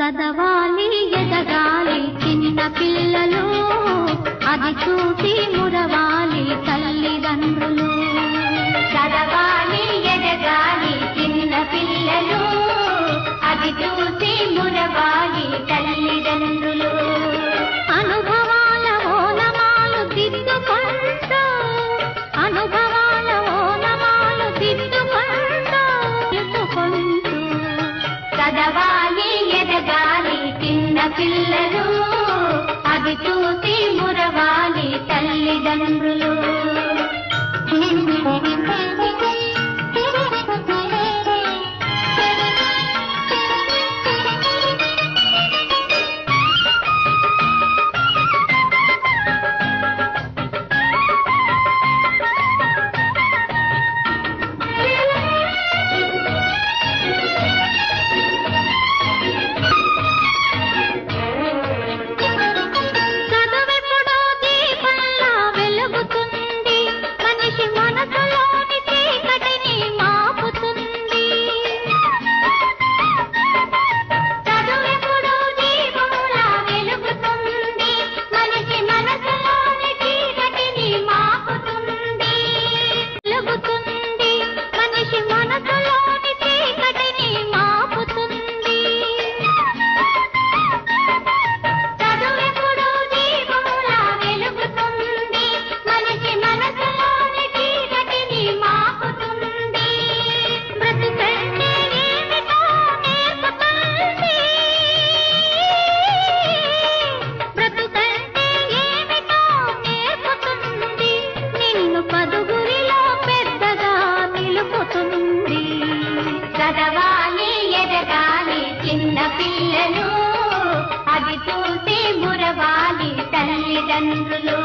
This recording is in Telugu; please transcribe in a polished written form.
చదవాలి ఎదగాలి చిన్న పిల్లలు, అది చూసి మురవాలి తల్లిదండ్రులు. చదవాలి ఎదగాలి చిన్న పిల్లలు, అది చూసి మురవాలి తల్లిదండ్రులు. అనుభవాల ఓనమాలు దిద్దుకుంటూ, అనుభవాల ఓనమాలు దిద్దుకుంటూ చెప్పుకుంటూ, చదవాలి ఎదగాలి చిన్న పిల్లలు, అది చూసి మురవాలి తల్లిదండ్రులు. చదవాలి ఎదగాలి చిన్న పిల్లలు, అది చూసి మురవాలి తల్లిదండ్రులు.